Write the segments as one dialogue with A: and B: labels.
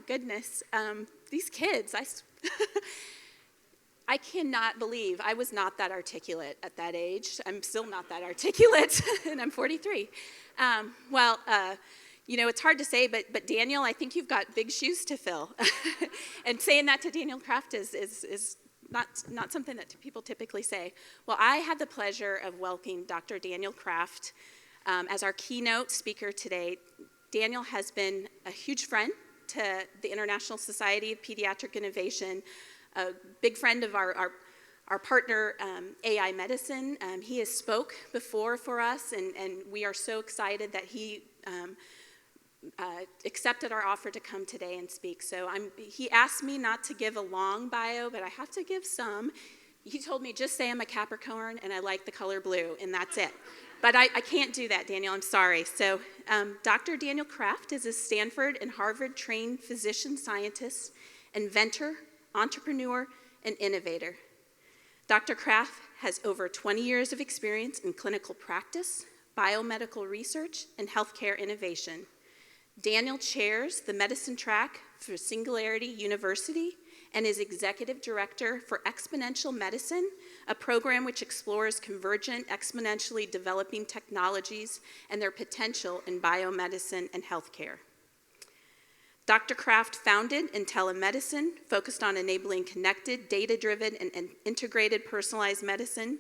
A: goodness. These kids, I cannot believe I was not that articulate at that age. I'm still not that articulate, and I'm 43. It's hard to say, but Daniel, I think you've got big shoes to fill. And saying that to Daniel Kraft is not something that people typically say. Well, I had the pleasure of welcoming Dr. Daniel Kraft as our keynote speaker today. Daniel has been a huge friend to the International Society of Pediatric Innovation, a big friend of our partner, AI Medicine. He has spoke before for us, and we are so excited that he accepted our offer to come today and speak. So he asked me not to give a long bio, but I have to give some. He told me, just say I'm a Capricorn and I like the color blue, and that's it. But I can't do that, Daniel, I'm sorry. So Dr. Daniel Kraft is a Stanford and Harvard-trained physician scientist, inventor, entrepreneur, and innovator. Dr. Kraft has over 20 years of experience in clinical practice, biomedical research, and healthcare innovation. Daniel chairs the medicine track for Singularity University and is executive director for Exponential Medicine, a program which explores convergent, exponentially developing technologies and their potential in biomedicine and healthcare. Dr. Kraft founded IntelliMedicine, focused on enabling connected, data-driven, and integrated personalized medicine,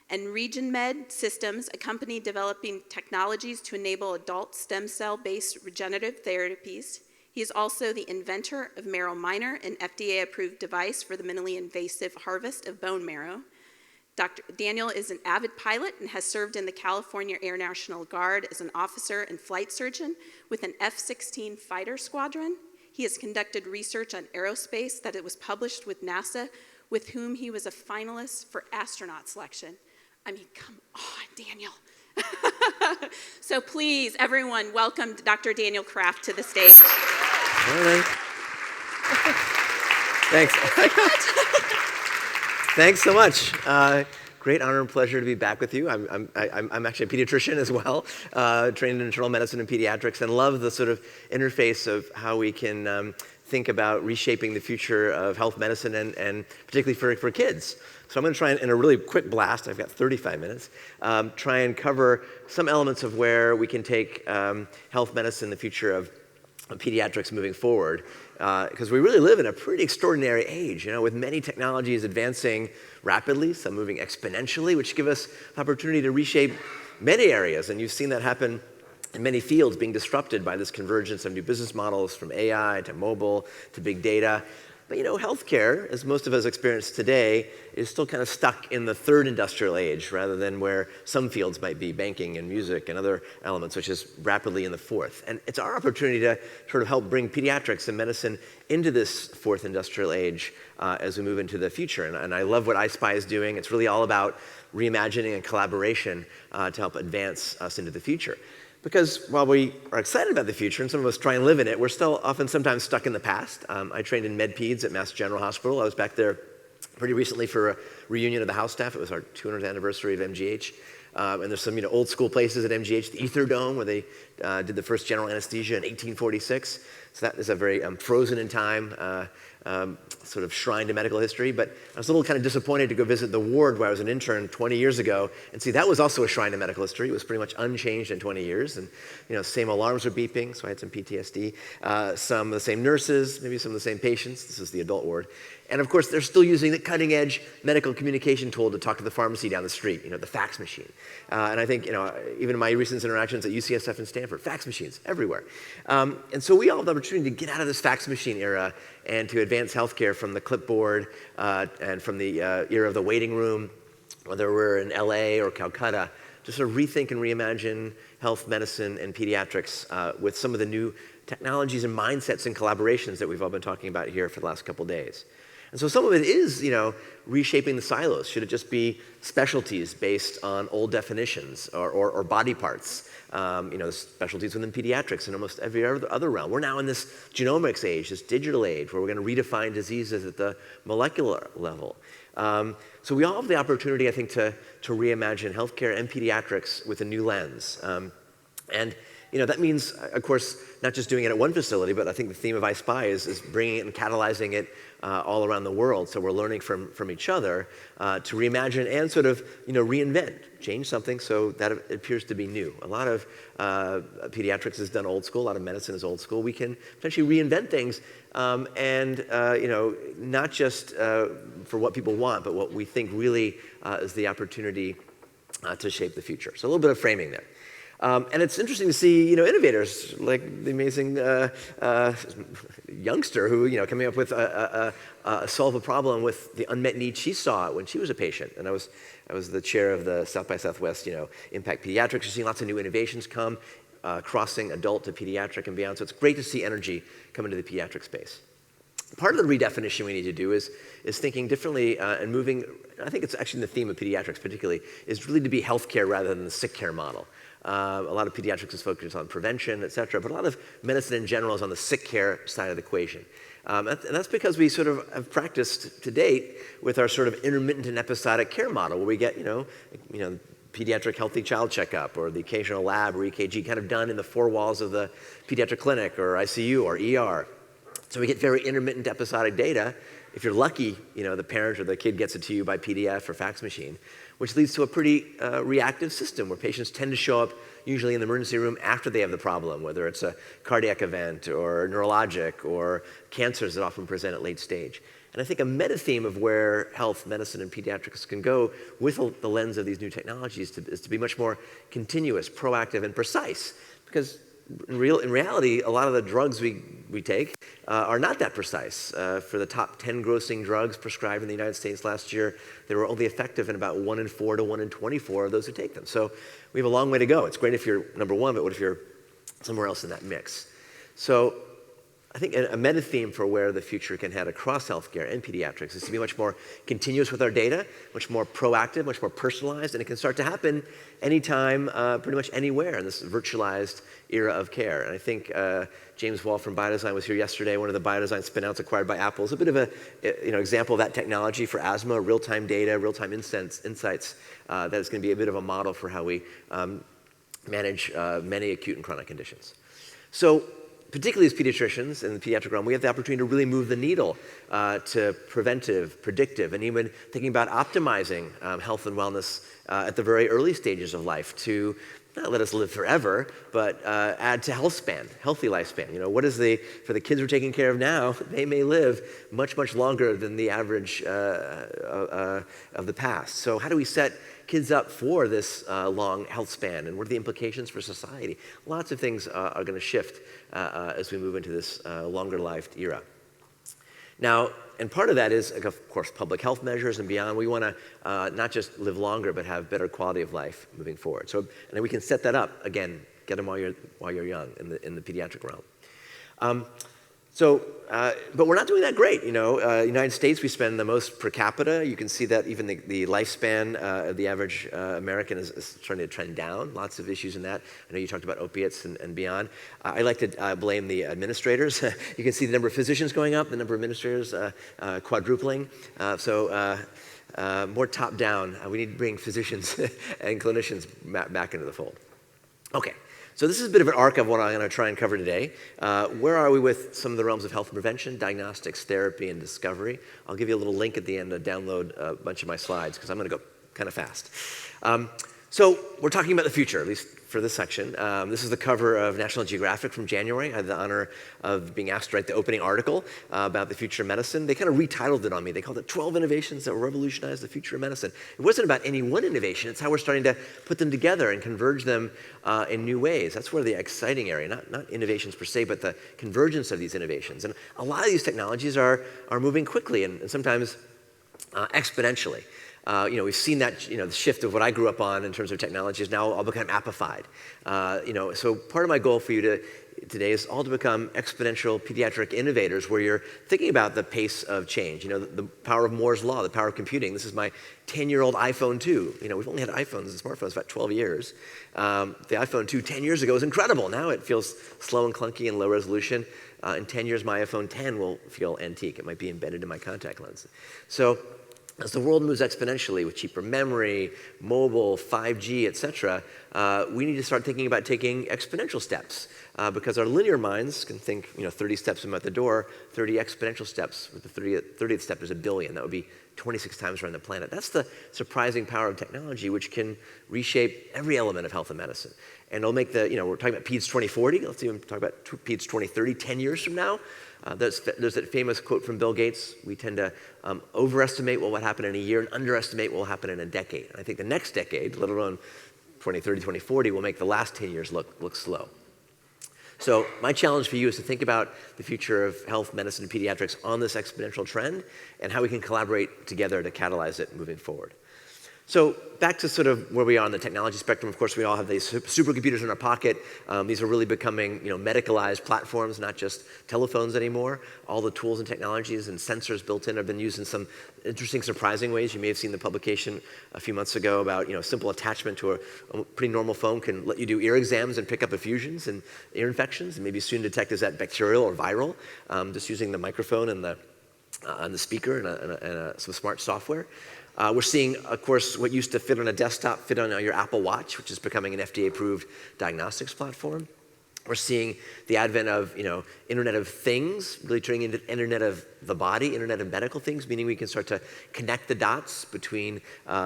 A: and RegionMed Systems, a company developing technologies to enable adult stem cell-based regenerative therapies. He is also the inventor of Marrow Miner, an FDA-approved device for the minimally invasive harvest of bone marrow. Dr. Daniel is an avid pilot and has served in the California Air National Guard as an officer and flight surgeon with an F-16 fighter squadron. He has conducted research on aerospace that it was published with NASA, with whom he was a finalist for astronaut selection. I mean, come on, Daniel. So please, everyone, welcome Dr. Daniel Kraft to the stage.
B: All right. Thanks. Thanks so much. Great honor and pleasure to be back with you. I'm actually a pediatrician as well, trained in internal medicine and pediatrics, and love the sort of interface of how we can think about reshaping the future of health medicine and particularly for kids. So I'm going to try and, in a really quick blast, I've got 35 minutes, try and cover some elements of where we can take health medicine, the future of pediatrics moving forward, because we really live in a pretty extraordinary age, with many technologies advancing rapidly, some moving exponentially, which give us the opportunity to reshape many areas. And you've seen that happen in many fields being disrupted by this convergence of new business models, from AI to mobile to big data. But healthcare, as most of us experience today, is still kind of stuck in the third industrial age rather than where some fields might be, banking and music and other elements, which is rapidly in the fourth. And it's our opportunity to sort of help bring pediatrics and medicine into this fourth industrial age as we move into the future. And I love what iSpy is doing. It's really all about reimagining and collaboration to help advance us into the future. Because while we are excited about the future, and some of us try and live in it, we're still often sometimes stuck in the past. I trained in med-peds at Mass General Hospital. I was back there pretty recently for a reunion of the house staff. It was our 200th anniversary of MGH. And there's some all school places at MGH, the Ether Dome, where they did the first general anesthesia in 1846. So that is a very frozen in time sort of shrine to medical history. But I was a little kind of disappointed to go visit the ward where I was an intern 20 years ago and see that was also a shrine to medical history. It was pretty much unchanged in 20 years. And same alarms were beeping, so I had some PTSD. Some of the same nurses, maybe some of the same patients. This is the adult ward. And of course, they're still using the cutting-edge medical communication tool to talk to the pharmacy down the street, the fax machine. And I think, even in my recent interactions at UCSF and Stanford, fax machines everywhere. And so we all have the opportunity to get out of this fax machine era and to advance healthcare from the clipboard and from the era of the waiting room, whether we're in LA or Calcutta, to sort of rethink and reimagine health, medicine, and pediatrics with some of the new technologies and mindsets and collaborations that we've all been talking about here for the last couple days. And so some of it is, reshaping the silos. Should it just be specialties based on old definitions or body parts? Specialties within pediatrics and almost every other realm. We're now in this genomics age, this digital age, where we're going to redefine diseases at the molecular level. So we all have the opportunity, I think, to reimagine healthcare and pediatrics with a new lens. And that means, of course, not just doing it at one facility, but I think the theme of I Spy is bringing it and catalyzing it all around the world. So we're learning from each other to reimagine and sort of, reinvent, change something so that it appears to be new. A lot of pediatrics is done old school. A lot of medicine is old school. We can potentially reinvent things and, not just for what people want, but what we think really is the opportunity to shape the future. So a little bit of framing there. And it's interesting to see, innovators like the amazing youngster who, coming up with solve a problem with the unmet need she saw when she was a patient. And I was the chair of the South by Southwest, Impact Pediatrics. You're seeing lots of new innovations come, crossing adult to pediatric and beyond. So it's great to see energy come into the pediatric space. Part of the redefinition we need to do is thinking differently and moving. I think it's actually the theme of pediatrics particularly, is really to be healthcare rather than the sick care model. A lot of pediatrics is focused on prevention, et cetera, but a lot of medicine in general is on the sick care side of the equation. And that's because we sort of have practiced to date with our sort of intermittent and episodic care model, where we get, pediatric healthy child checkup or the occasional lab or EKG kind of done in the four walls of the pediatric clinic or ICU or ER. So we get very intermittent episodic data. If you're lucky, the parent or the kid gets it to you by PDF or fax machine, which leads to a pretty reactive system where patients tend to show up usually in the emergency room after they have the problem, whether it's a cardiac event or neurologic or cancers that often present at late stage. And I think a meta theme of where health, medicine, and pediatrics can go with the lens of these new technologies is to be much more continuous, proactive, and precise. Because in reality, a lot of the drugs we take are not that precise. For the top 10 grossing drugs prescribed in the United States last year, they were only effective in about 1 in 4 to 1 in 24 of those who take them. So we have a long way to go. It's great if you're number one, but what if you're somewhere else in that mix? So I think a meta theme for where the future can head across healthcare and pediatrics is to be much more continuous with our data, much more proactive, much more personalized, and it can start to happen anytime, pretty much anywhere in this virtualized era of care. And I think James Wall from Biodesign was here yesterday, one of the Biodesign spinouts acquired by Apple. It's a bit of a example of that technology for asthma, real-time data, real-time insights that is going to be a bit of a model for how we manage many acute and chronic conditions. So particularly as pediatricians in the pediatric realm, we have the opportunity to really move the needle to preventive, predictive, and even thinking about optimizing health and wellness at the very early stages of life to not let us live forever, but add to health span, healthy lifespan. For the kids we're taking care of now, they may live much, much longer than the average of the past. So how do we set kids up for this long health span, and what are the implications for society? Lots of things are going to shift as we move into this longer-lived era. Now, and part of that is, of course, public health measures and beyond. We want to not just live longer, but have better quality of life moving forward. So, and then we can set that up again, get them while you're young in the pediatric realm. But we're not doing that great. United States, we spend the most per capita. You can see that even the lifespan of the average American is starting to trend down. Lots of issues in that. I know you talked about opiates and beyond. I like to blame the administrators. You can see the number of physicians going up, the number of administrators quadrupling. More top down. We need to bring physicians and clinicians back into the fold. Okay. So this is a bit of an arc of what I'm going to try and cover today. Where are we with some of the realms of health and prevention, diagnostics, therapy, and discovery? I'll give you a little link at the end to download a bunch of my slides because I'm going to go kind of fast. So we're talking about the future, at least for this section. This is the cover of National Geographic from January. I had the honor of being asked to write the opening article about the future of medicine. They kind of retitled it on me. They called it 12 Innovations That Will Revolutionize the Future of Medicine. It wasn't about any one innovation. It's how we're starting to put them together and converge them in new ways. That's where the exciting area, not innovations per se, but the convergence of these innovations. And a lot of these technologies are moving quickly and sometimes exponentially. We've seen that, the shift of what I grew up on in terms of technology is now all become appified. So part of my goal for you today is all to become exponential pediatric innovators where you're thinking about the pace of change. The power of Moore's Law, the power of computing. This is my 10-year-old iPhone 2. We've only had iPhones and smartphones about 12 years. The iPhone 2 10 years ago was incredible. Now it feels slow and clunky and low resolution. In 10 years, my iPhone 10 will feel antique. It might be embedded in my contact lens. So as the world moves exponentially with cheaper memory, mobile, 5G, et cetera, we need to start thinking about taking exponential steps because our linear minds can think 30 steps I'm at the door, 30 exponential steps. With the 30th step is a billion. That would be 26 times around the planet. That's the surprising power of technology, which can reshape every element of health and medicine. And it'll make we're talking about PEDS 2040. Let's even talk about PEDS 2030, 10 years from now. There's that famous quote from Bill Gates: we tend to overestimate what will happen in a year and underestimate what will happen in a decade. And I think the next decade, let alone 2030, 2040, will make the last 10 years look slow. So my challenge for you is to think about the future of health, medicine, and pediatrics on this exponential trend and how we can collaborate together to catalyze it moving forward. So back to sort of where we are on the technology spectrum. Of course, we all have these supercomputers in our pocket. These are really becoming medicalized platforms, not just telephones anymore. All the tools and technologies and sensors built in have been used in some interesting, surprising ways. You may have seen the publication a few months ago about a simple attachment to a pretty normal phone can let you do ear exams and pick up effusions and ear infections, and maybe soon detect is that bacterial or viral, just using the microphone and the speaker and some smart software. We're seeing, of course, what used to fit on a desktop fit on your Apple Watch, which is becoming an FDA-approved diagnostics platform. We're seeing the advent of, Internet of Things, really turning into Internet of the body, Internet of medical things, meaning we can start to connect the dots between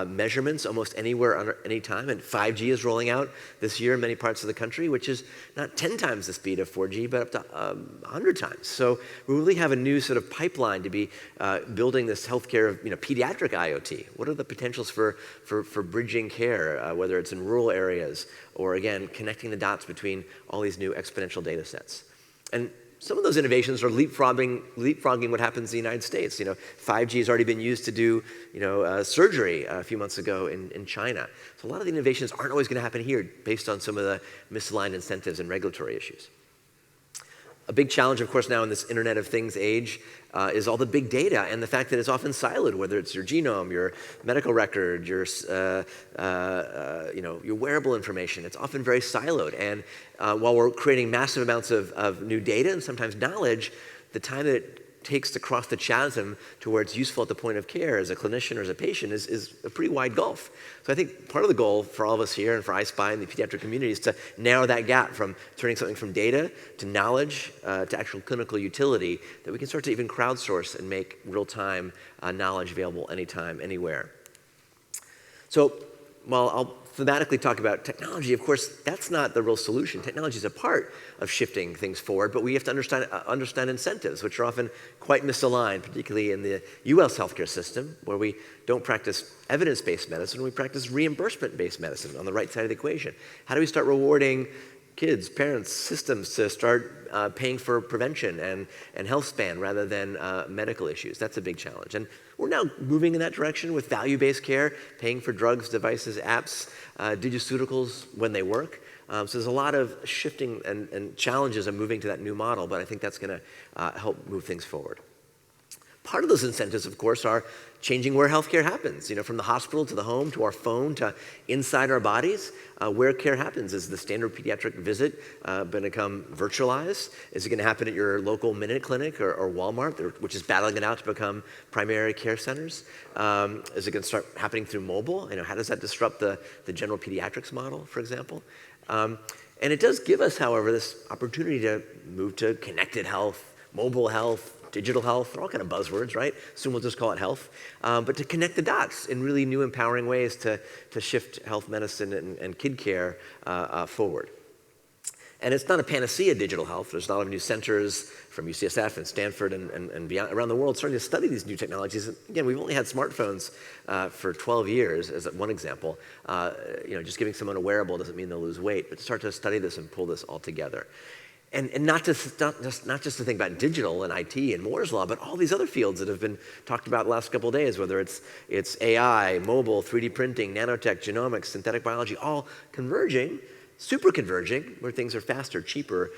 B: measurements almost anywhere, any time. And 5G is rolling out this year in many parts of the country, which is not 10 times the speed of 4G, but up to 100 times. So we really have a new sort of pipeline to be building this healthcare of, pediatric IoT. What are the potentials for bridging care, whether it's in rural areas or, again, connecting the dots between all these new exponential data sets? And some of those innovations are leapfrogging what happens in the United States. 5G has already been used to do, surgery a few months ago in China. So a lot of the innovations aren't always going to happen here based on some of the misaligned incentives and regulatory issues. A big challenge, of course, now in this Internet of Things age is all the big data and the fact that it's often siloed, whether it's your genome, your medical record, your wearable information. It's often very siloed. And while we're creating massive amounts of new data and sometimes knowledge, the time that it takes to cross the chasm to where it's useful at the point of care as a clinician or as a patient is a pretty wide gulf. So I think part of the goal for all of us here and for iSpy and the pediatric community is to narrow that gap from turning something from data to knowledge to actual clinical utility, that we can start to even crowdsource and make real-time knowledge available anytime, anywhere. So while I'll thematically talk about technology, of course, that's not the real solution. Technology is a part of shifting things forward, but we have to understand incentives, which are often quite misaligned, particularly in the US healthcare system, where we don't practice evidence-based medicine, we practice reimbursement-based medicine on the right side of the equation. How do we start rewarding kids, parents, systems to start paying for prevention and health span rather than medical issues? That's a big challenge. And we're now moving in that direction with value-based care, paying for drugs, devices, apps, digiceuticals when they work. So there's a lot of shifting and challenges of moving to that new model, but I think that's going to help move things forward. Part of those incentives, of course, are changing where healthcare happens, from the hospital to the home to our phone to inside our bodies. Where care happens. Is the standard pediatric visit going to become virtualized? Is it going to happen at your local Minute Clinic or Walmart, which is battling it out to become primary care centers? Is it going to start happening through mobile? How does that disrupt the general pediatrics model, for example? And it does give us, however, this opportunity to move to connected health, mobile health, digital health. They're all kind of buzzwords, right? Soon we'll just call it health. But to connect the dots in really new, empowering ways to shift health, medicine, and kid care forward. And it's not a panacea, digital health. There's a lot of new centers from UCSF and Stanford and beyond, around the world starting to study these new technologies. And again, we've only had smartphones for 12 years, as one example. Just giving someone a wearable doesn't mean they'll lose weight, but to start to study this and pull this all together. And not just to think about digital and IT and Moore's Law, but all these other fields that have been talked about the last couple of days, whether it's AI, mobile, 3D printing, nanotech, genomics, synthetic biology, all converging, super converging, where things are faster, cheaper,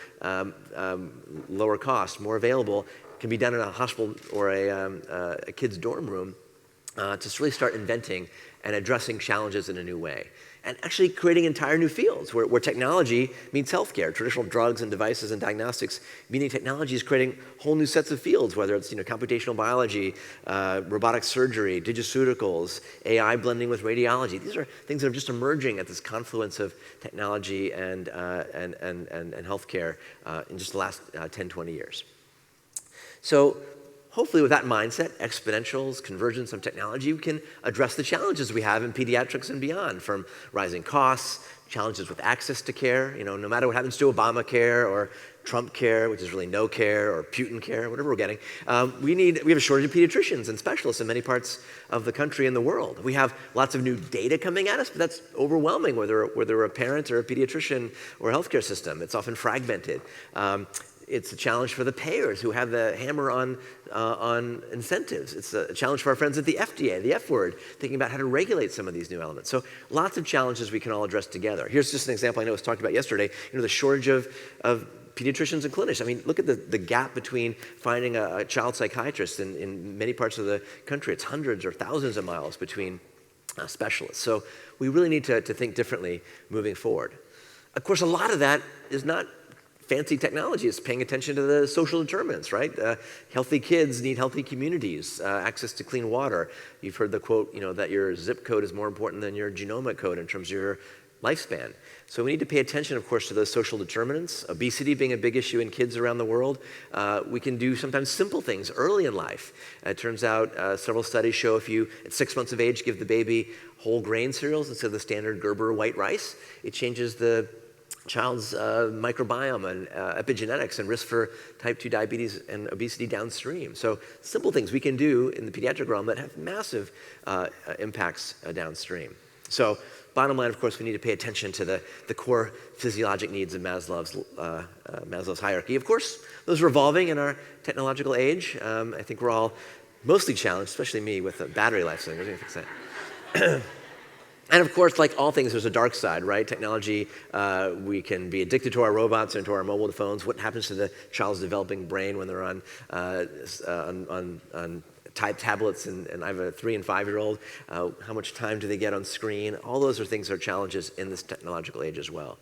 B: lower cost, more available, can be done in a hospital or a kid's dorm room. to really start inventing and addressing challenges in a new way. And actually creating entire new fields where technology meets healthcare, traditional drugs and devices and diagnostics, meaning technology is creating whole new sets of fields, whether it's computational biology, robotic surgery, digiceuticals, AI blending with radiology. These are things that are just emerging at this confluence of technology and healthcare in just the last 10, 20 years. So hopefully with that mindset, exponentials, convergence of technology, we can address the challenges we have in pediatrics and beyond, from rising costs, challenges with access to care, no matter what happens to Obamacare or Trump care, which is really no care, or Putin care, whatever we're getting. We have a shortage of pediatricians and specialists in many parts of the country and the world. We have lots of new data coming at us, but that's overwhelming, whether we're a parent or a pediatrician or a healthcare system. It's often fragmented. It's a challenge for the payers who have the hammer on incentives. It's a challenge for our friends at the FDA, the F word, thinking about how to regulate some of these new elements. So lots of challenges we can all address together. Here's just an example I know was talked about yesterday, the shortage of pediatricians and clinicians. I mean, look at the gap between finding a child psychiatrist in many parts of the country. It's hundreds or thousands of miles between specialists. So we really need to think differently moving forward. Of course, a lot of that is not fancy technology. It's paying attention to the social determinants, right? Healthy kids need healthy communities, access to clean water. You've heard the quote, that your zip code is more important than your genomic code in terms of your lifespan. So we need to pay attention, of course, to those social determinants. Obesity being a big issue in kids around the world. We can do sometimes simple things early in life. It turns out several studies show if you, at 6 months of age, give the baby whole grain cereals instead of the standard Gerber white rice, it changes the child's microbiome and epigenetics and risk for type 2 diabetes and obesity downstream. So simple things we can do in the pediatric realm that have massive impacts downstream. So bottom line, of course, we need to pay attention to the core physiologic needs of Maslow's hierarchy. Of course, those are evolving in our technological age. I think we're all mostly challenged, especially me, with the battery life. So I'm going to fix that. And of course, like all things, there's a dark side, right? Technology, we can be addicted to our robots and to our mobile phones. What happens to the child's developing brain when they're on tablets? And I have a 3- and 5-year-old. How much time do they get on screen? All those are things that are challenges in this technological age as well.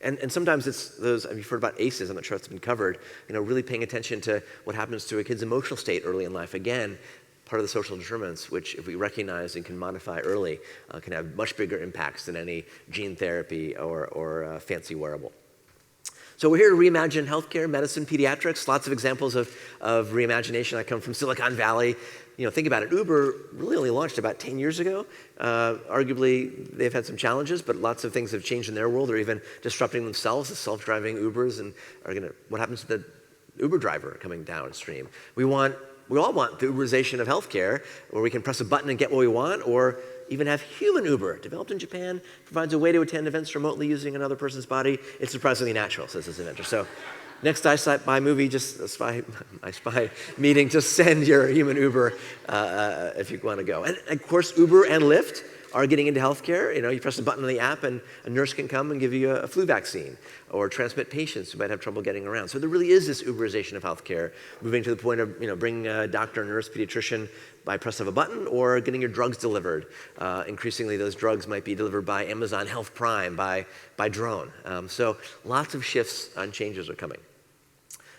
B: And sometimes it's those, you've heard about ACEs, I'm not sure if it's been covered, really paying attention to what happens to a kid's emotional state early in life. Again, part of the social determinants, which if we recognize and can modify early, can have much bigger impacts than any gene therapy or fancy wearable. So we're here to reimagine healthcare, medicine, pediatrics, lots of examples of reimagination. I come from Silicon Valley. Think about it. Uber really only launched about 10 years ago. Arguably, they've had some challenges, but lots of things have changed in their world. They're even disrupting themselves, the self-driving Ubers, and what happens to the Uber driver coming downstream? We all want the Uberization of healthcare, where we can press a button and get what we want, or even have human Uber. Developed in Japan, provides a way to attend events remotely using another person's body. It's surprisingly natural, says this inventor. So next I Spy movie, I Spy meeting, just send your human Uber if you want to go. And of course, Uber and Lyft are getting into healthcare. You press a button on the app and a nurse can come and give you a flu vaccine or transmit patients who might have trouble getting around. So there really is this Uberization of healthcare, moving to the point of bringing a doctor, nurse, pediatrician by press of a button, or getting your drugs delivered. Increasingly, those drugs might be delivered by Amazon Health Prime, by drone. So lots of shifts and changes are coming.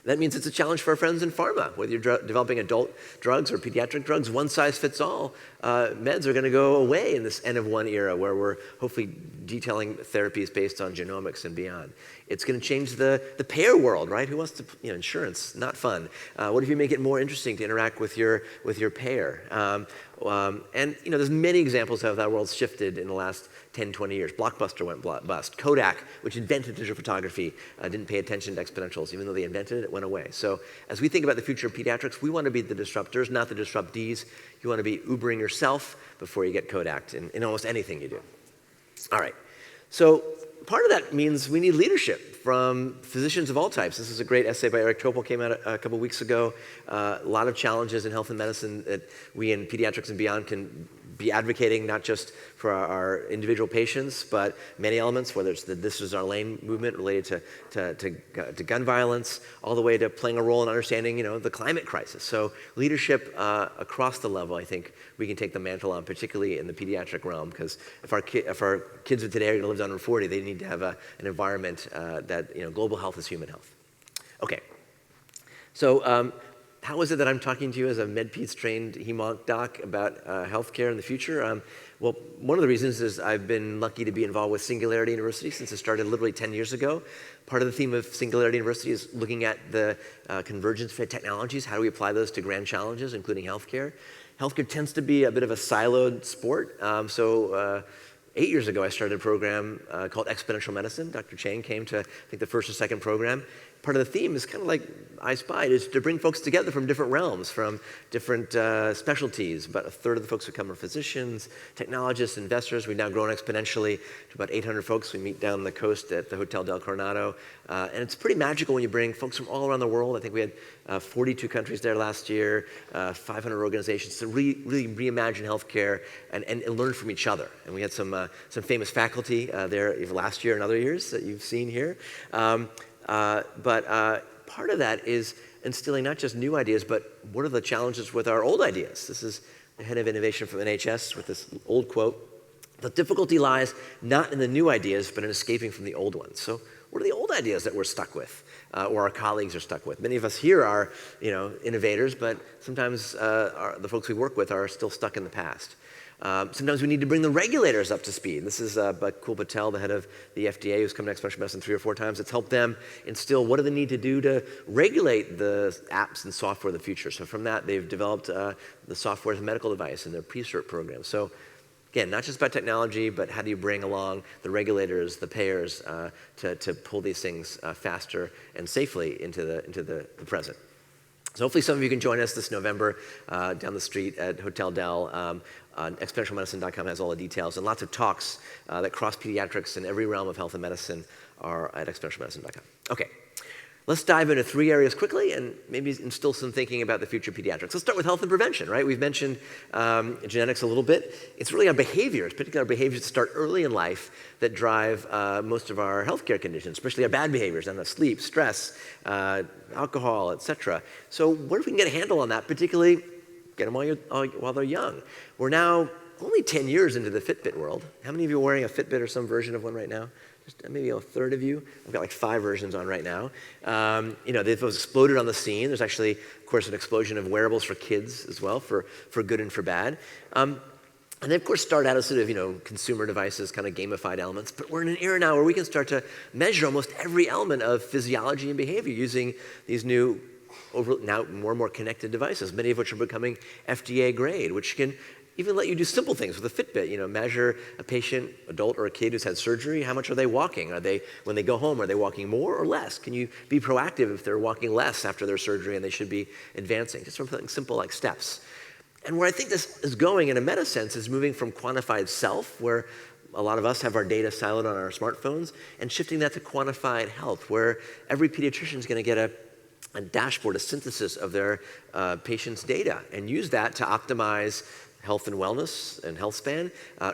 B: That means it's a challenge for our friends in pharma. Whether you're developing adult drugs or pediatric drugs, one size fits all. Meds are going to go away in this N of 1 era where we're hopefully detailing therapies based on genomics and beyond. It's going to change the payer world, right? Who wants to, insurance, not fun. What if you make it more interesting to interact with your payer? And there's many examples of how that world's shifted in the last 10, 20 years. Blockbuster went bust. Kodak, which invented digital photography, didn't pay attention to exponentials. Even though they invented it, it went away. So as we think about the future of pediatrics, we want to be the disruptors, not the disruptees. You want to be Ubering yourself before you get Kodak'd in almost anything you do. All right. So part of that means we need leadership from physicians of all types. This is a great essay by Eric Topol, came out a couple weeks ago. A lot of challenges in health and medicine that we in pediatrics and beyond can be advocating not just for our individual patients, but many elements, whether it's the This Is Our Lane movement related to gun violence, all the way to playing a role in understanding, the climate crisis. So leadership across the level, I think we can take the mantle on, particularly in the pediatric realm, because if our kids of today are going to live to under 40, they need to have an environment that, global health is human health. Okay, so how is it that I'm talking to you as a MedPeds trained hemonc doc about healthcare in the future? Well, one of the reasons is I've been lucky to be involved with Singularity University since it started literally 10 years ago. Part of the theme of Singularity University is looking at the convergence of technologies. How do we apply those to grand challenges, including healthcare? Healthcare tends to be a bit of a siloed sport. 8 years ago, I started a program called Exponential Medicine. Dr. Chang came to, I think, the first or second program. Part of the theme is kind of like I Spied, is to bring folks together from different realms, from different specialties. About a third of the folks who come are physicians, technologists, investors. We've now grown exponentially to about 800 folks. We meet down the coast at the Hotel del Coronado. And it's pretty magical when you bring folks from all around the world. I think we had 42 countries there last year, 500 organizations to really reimagine healthcare and learn from each other. And we had some famous faculty there last year and other years that you've seen here. But part of that is instilling not just new ideas, but what are the challenges with our old ideas? This is the head of innovation from NHS with this old quote: "The difficulty lies not in the new ideas, but in escaping from the old ones." So what are the old ideas that we're stuck with, or our colleagues are stuck with? Many of us here are, innovators, but sometimes the folks we work with are still stuck in the past. Sometimes we need to bring the regulators up to speed. This is Kul Patel, the head of the FDA, who's come to Exponential Medicine 3 or 4 times. It's helped them instill what do they need to do to regulate the apps and software of the future. So from that, they've developed the software as a medical device in their pre-cert program. So again, not just about technology, but how do you bring along the regulators, the payers, to pull these things faster and safely into the present. So hopefully some of you can join us this November down the street at Hotel Del. Exponentialmedicine.com has all the details, and lots of talks that cross pediatrics and every realm of health and medicine are at exponentialmedicine.com. Okay, let's dive into 3 areas quickly and maybe instill some thinking about the future of pediatrics. Let's start with health and prevention, right? We've mentioned genetics a little bit. It's really our behaviors, particularly our behaviors that start early in life, that drive most of our healthcare conditions, especially our bad behaviors, and sleep, stress, alcohol, etc. So what if we can get a handle on that, particularly get them while they're young? We're now only 10 years into the Fitbit world. How many of you are wearing a Fitbit or some version of one right now? Just maybe a third of you. I've got like 5 versions on right now. They've exploded on the scene. There's actually, of course, an explosion of wearables for kids as well, for good and for bad. And they, of course, start out as sort of, consumer devices, kind of gamified elements. But we're in an era now where we can start to measure almost every element of physiology and behavior using these new, now more and more connected devices, many of which are becoming FDA grade, which can even let you do simple things with a Fitbit. Measure a patient, adult or a kid who's had surgery. How much are they walking? When they go home, are they walking more or less? Can you be proactive if they're walking less after their surgery and they should be advancing? Just something simple like steps. And where I think this is going in a meta sense is moving from quantified self, where a lot of us have our data siloed on our smartphones, and shifting that to quantified health, where every pediatrician is going to get a dashboard, a synthesis of their patient's data, and use that to optimize health and wellness and health span,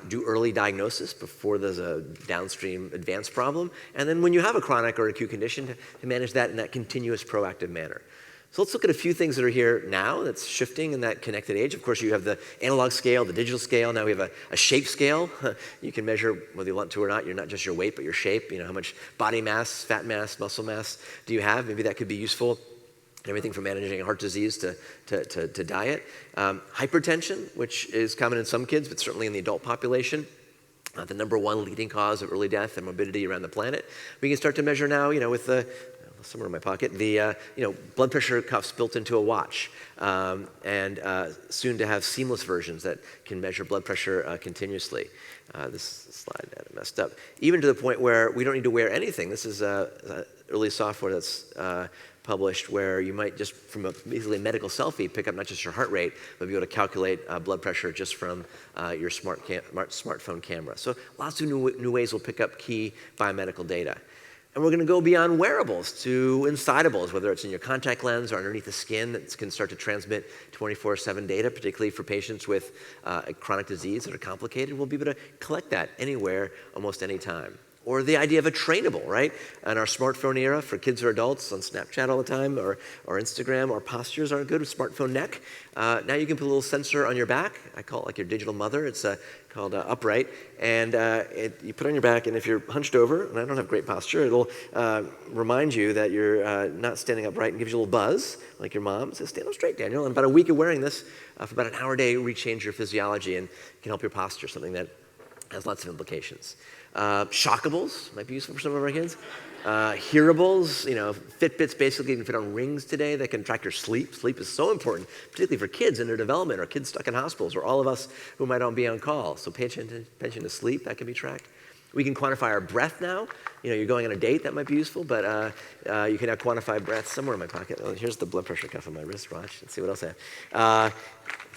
B: do early diagnosis before there's a downstream advanced problem, and then when you have a chronic or acute condition, to manage that in that continuous proactive manner. So let's look at a few things that are here now that's shifting in that connected age. Of course, you have the analog scale, the digital scale. Now we have a shape scale. You can measure whether you want to or not. You're not just your weight, but your shape. How much body mass, fat mass, muscle mass do you have? Maybe that could be useful. Everything from managing heart disease to diet. Hypertension, which is common in some kids, but certainly in the adult population. The number 1 leading cause of early death and morbidity around the planet. We can start to measure now, with somewhere in my pocket, the blood pressure cuffs built into a watch, and soon to have seamless versions that can measure blood pressure continuously. This slide had messed up. Even to the point where we don't need to wear anything. This is early software that's published where you might just, from basically a medical selfie, pick up not just your heart rate, but be able to calculate blood pressure just from your smartphone camera. So lots of new ways we'll pick up key biomedical data. And we're going to go beyond wearables to insidables, whether it's in your contact lens or underneath the skin that can start to transmit 24/7 data, particularly for patients with chronic disease that are complicated. We'll be able to collect that anywhere, almost any time. Or the idea of a trainable, right? In our smartphone era, for kids or adults on Snapchat all the time, or Instagram, our postures aren't good with smartphone neck. Now you can put a little sensor on your back. I call it like your digital mother. It's called Upright. And you put it on your back, and if you're hunched over, and I don't have great posture, it'll remind you that you're not standing upright and gives you a little buzz, like your mom says, stand up straight, Daniel. And about a week of wearing this, for about an hour a day, rechange your physiology and can help your posture, something that has lots of implications. Shockables might be useful for some of our kids. Hearables, Fitbits basically can fit on rings today that can track your sleep. Sleep is so important, particularly for kids in their development or kids stuck in hospitals or all of us who might not be on call. So pay attention to sleep, that can be tracked. We can quantify our breath now. You're going on a date, that might be useful, but you can now quantify breath somewhere in my pocket. Oh, here's the blood pressure cuff on my wristwatch. Let's see what else I have.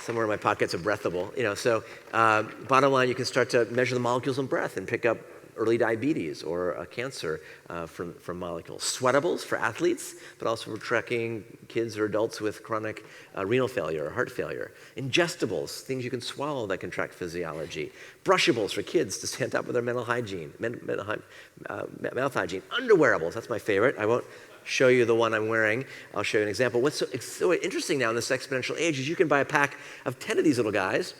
B: Somewhere in my pocket's a breathable. So bottom line, you can start to measure the molecules in breath and pick up early diabetes or cancer from molecules. Sweatables for athletes, but also for tracking kids or adults with chronic renal failure or heart failure. Ingestibles, things you can swallow that can track physiology. Brushables for kids to stay on top of their mouth hygiene. Underwearables, that's my favorite. I won't show you the one I'm wearing. I'll show you an example. What's so interesting now in this exponential age is you can buy a pack of 10 of these little guys.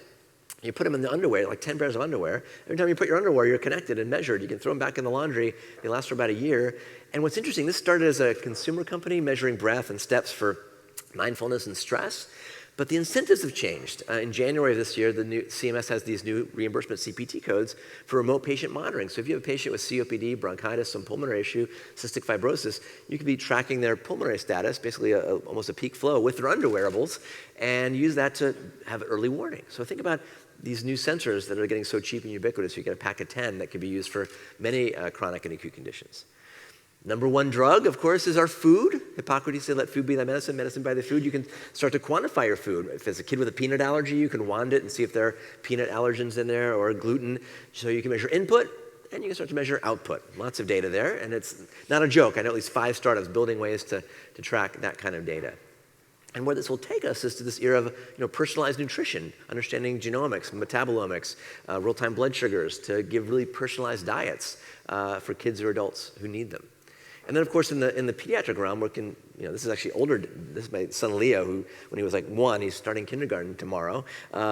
B: You put them in the underwear, like 10 pairs of underwear. Every time you put your underwear, you're connected and measured. You can throw them back in the laundry. They last for about a year. And what's interesting, this started as a consumer company measuring breath and steps for mindfulness and stress. But the incentives have changed. In January of this year, the new CMS has these new reimbursement CPT codes for remote patient monitoring. So if you have a patient with COPD, bronchitis, some pulmonary issue, cystic fibrosis, you could be tracking their pulmonary status, basically almost a peak flow with their underwearables, and use that to have early warning. So think about these new sensors that are getting so cheap and ubiquitous. You get a pack of 10 that can be used for many chronic and acute conditions. Number one drug, of course, is our food. Hippocrates said, let food be thy medicine, medicine by the food. You can start to quantify your food. If it's a kid with a peanut allergy, you can wand it and see if there are peanut allergens in there or gluten. So you can measure input, and you can start to measure output. Lots of data there, and it's not a joke. I know at least 5 startups building ways to track that kind of data. And where this will take us is to this era of personalized nutrition, understanding genomics, metabolomics, real-time blood sugars to give really personalized diets for kids or adults who need them. And then, of course, in the pediatric realm, this is actually older. This is my son Leo, who, when he was like 1, he's starting kindergarten tomorrow.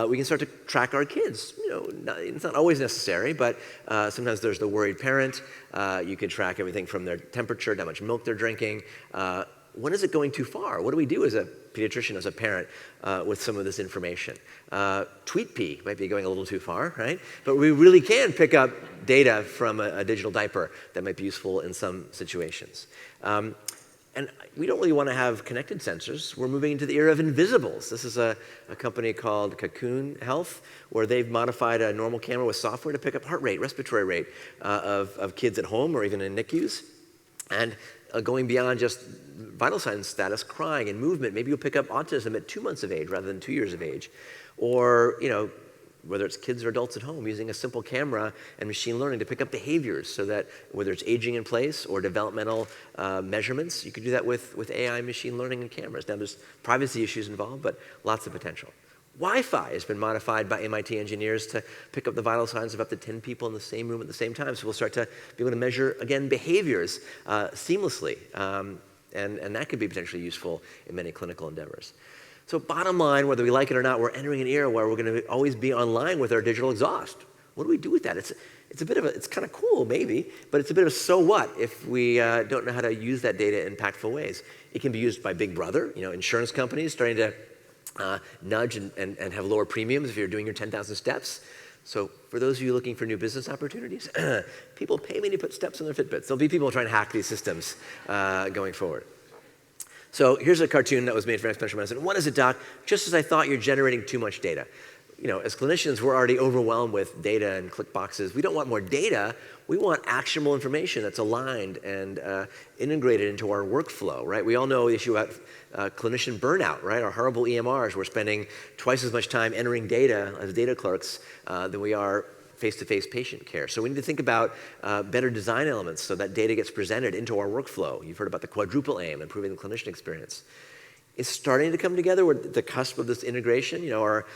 B: We can start to track our kids. It's not always necessary, but sometimes there's the worried parent. You could track everything from their temperature to how much milk they're drinking. When is it going too far? What do we do as a pediatrician, as a parent, with some of this information? Tweet pee might be going a little too far, right? But we really can pick up data from a digital diaper that might be useful in some situations. And we don't really want to have connected sensors. We're moving into the era of invisibles. This is a company called Cocoon Health, where they've modified a normal camera with software to pick up heart rate, respiratory rate of kids at home or even in NICUs. And going beyond just vital signs status, crying and movement. Maybe you'll pick up autism at 2 months of age rather than 2 years of age. Or, whether it's kids or adults at home, using a simple camera and machine learning to pick up behaviors so that whether it's aging in place or developmental measurements, you could do that with AI, machine learning, and cameras. Now, there's privacy issues involved, but lots of potential. Wi-Fi has been modified by MIT engineers to pick up the vital signs of up to 10 people in the same room at the same time. So we'll start to be able to measure, again, behaviors seamlessly. And that could be potentially useful in many clinical endeavors. So bottom line, whether we like it or not, we're entering an era where we're going to always be online with our digital exhaust. What do we do with that? It's kind of cool, maybe, but it's a bit of a so what if we don't know how to use that data in impactful ways. It can be used by Big Brother, insurance companies starting to nudge and have lower premiums if you're doing your 10,000 steps. So for those of you looking for new business opportunities, people pay me to put steps on their Fitbits. There'll be people trying to hack these systems going forward. So here's a cartoon that was made for Exponential Medicine. What is it, doc? Just as I thought, you're generating too much data. As clinicians, we're already overwhelmed with data and click boxes. We don't want more data. We want actionable information that's aligned and integrated into our workflow, right? We all know the issue about clinician burnout, right? Our horrible EMRs. We're spending twice as much time entering data as data clerks than we are face-to-face patient care. So we need to think about better design elements so that data gets presented into our workflow. You've heard about the quadruple aim, improving the clinician experience. It's starting to come together. We're at the cusp of this integration. You know, our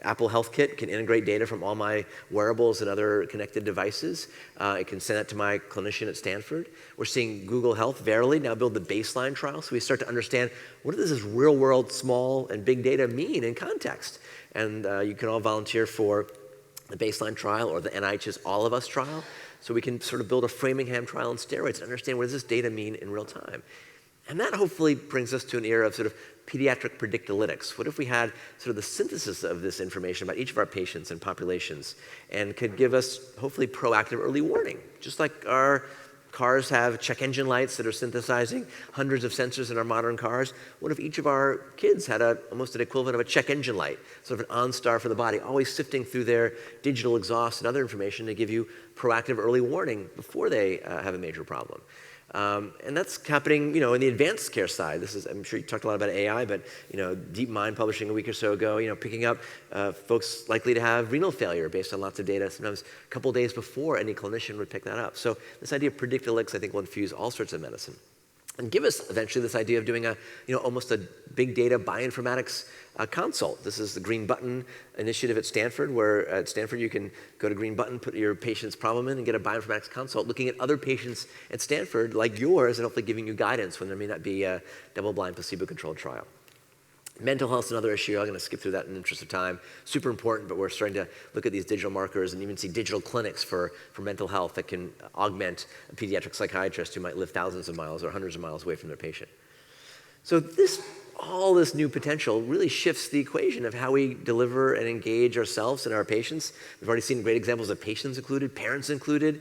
B: Apple Health Kit can integrate data from all my wearables and other connected devices. It can send that to my clinician at Stanford. We're seeing Google Health, Verily, now build the baseline trial, so we start to understand what does this real-world small and big data mean in context. And you can all volunteer for the baseline trial or the NIH's All of Us trial, so we can sort of build a Framingham trial on steroids and understand what does this data mean in real time. And that hopefully brings us to an era of sort of pediatric predictalytics. What if we had sort of the synthesis of this information about each of our patients and populations and could give us hopefully proactive early warning, just like our cars have check engine lights that are synthesizing hundreds of sensors in our modern cars. What if each of our kids had almost an equivalent of a check engine light, sort of an OnStar for the body, always sifting through their digital exhaust and other information to give you proactive early warning before they have a major problem. And that's happening, you know, in the advanced care side. This is, I'm sure you talked a lot about AI, but, you know, DeepMind publishing a week or so ago, you know, picking up folks likely to have renal failure based on lots of data, sometimes a couple days before any clinician would pick that up. So this idea of predictalytics, I think, will infuse all sorts of medicine. And give us eventually this idea of doing a, you know, almost a big data bioinformatics consult. This is the Green Button initiative at Stanford, where at Stanford you can go to Green Button, put your patient's problem in, and get a bioinformatics consult looking at other patients at Stanford like yours, and hopefully giving you guidance when there may not be a double-blind placebo-controlled trial. Mental health is another issue. I'm going to skip through that in the interest of time. Super important, but we're starting to look at these digital markers and even see digital clinics for mental health that can augment a pediatric psychiatrist who might live thousands of miles or hundreds of miles away from their patient. So all this new potential really shifts the equation of how we deliver and engage ourselves and our patients. We've already seen great examples of patients included, parents included.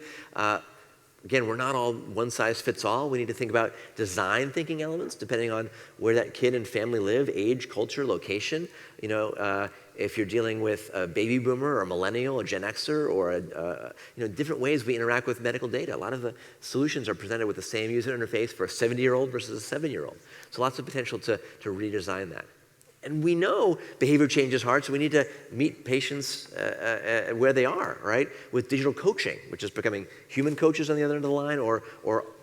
B: Again, we're not all one size fits all. We need to think about design thinking elements depending on where that kid and family live, age, culture, location. You know, if you're dealing with a baby boomer or a millennial, a Gen Xer, or you know, different ways we interact with medical data. A lot of the solutions are presented with the same user interface for a 70-year-old versus a 7-year-old. So lots of potential to redesign that. And we know behavior change is hard, so we need to meet patients where they are, right? With digital coaching, which is becoming human coaches on the other end of the line, or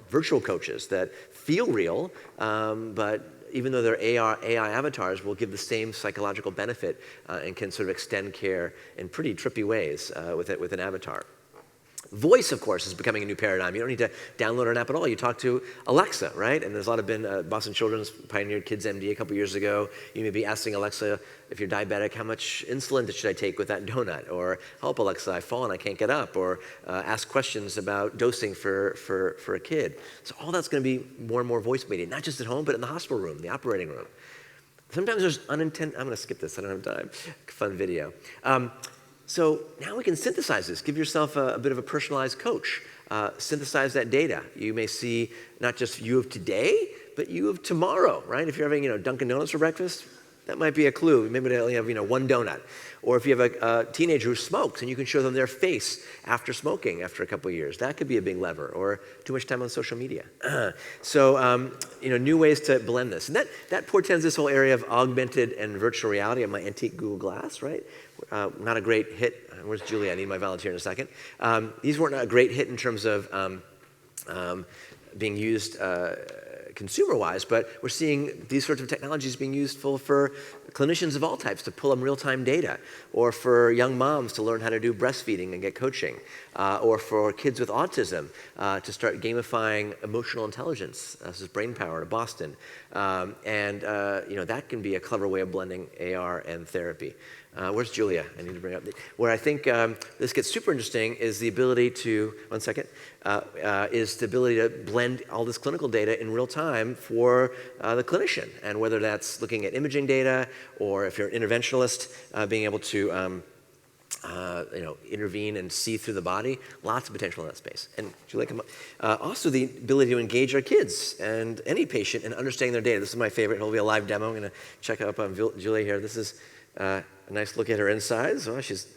B: virtual coaches that feel real, but even though they're AI avatars, will give the same psychological benefit and can sort of extend care in pretty trippy ways with an avatar. Voice, of course, is becoming a new paradigm. You don't need to download an app at all. You talk to Alexa, right? And there's a lot of Boston Children's pioneered Kids MD a couple years ago. You may be asking Alexa, if you're diabetic, how much insulin should I take with that donut? Or help Alexa, I've fallen, I can't get up. Or ask questions about dosing for a kid. So all that's going to be more and more voice mediated, not just at home, but in the hospital room, the operating room. Sometimes there's unintended, I'm going to skip this, I don't have time. Fun video. So now we can synthesize this. Give yourself a bit of a personalized coach. Synthesize that data. You may see not just you of today, but you of tomorrow, right? If you're having, you know, Dunkin' Donuts for breakfast, that might be a clue. Maybe they only have, you know, one donut. Or if you have a teenager who smokes and you can show them their face after smoking after a couple of years, that could be a big lever. Or too much time on social media. So, you know, new ways to blend this. And that portends this whole area of augmented and virtual reality. I have my antique Google Glass, right? Not a great hit. Where's Julie? I need my volunteer in a second. These weren't a great hit in terms of being used consumer-wise, but we're seeing these sorts of technologies being used for clinicians of all types to pull them real-time data, or for young moms to learn how to do breastfeeding and get coaching, or for kids with autism to start gamifying emotional intelligence. This is Brainpower to Boston. And you know, that can be a clever way of blending AR and therapy. Where's Julia? I need to bring up. Where I think this gets super interesting is the ability to, is the ability to blend all this clinical data in real time for the clinician. And whether that's looking at imaging data, or if you're an interventionalist, being able to you know, intervene and see through the body, lots of potential in that space. And Julia, come up. Also the ability to engage our kids and any patient in understanding their data. This is my favorite. It'll be a live demo. I'm going to check up on Julia here. This is a nice look at her insides. Oh, she's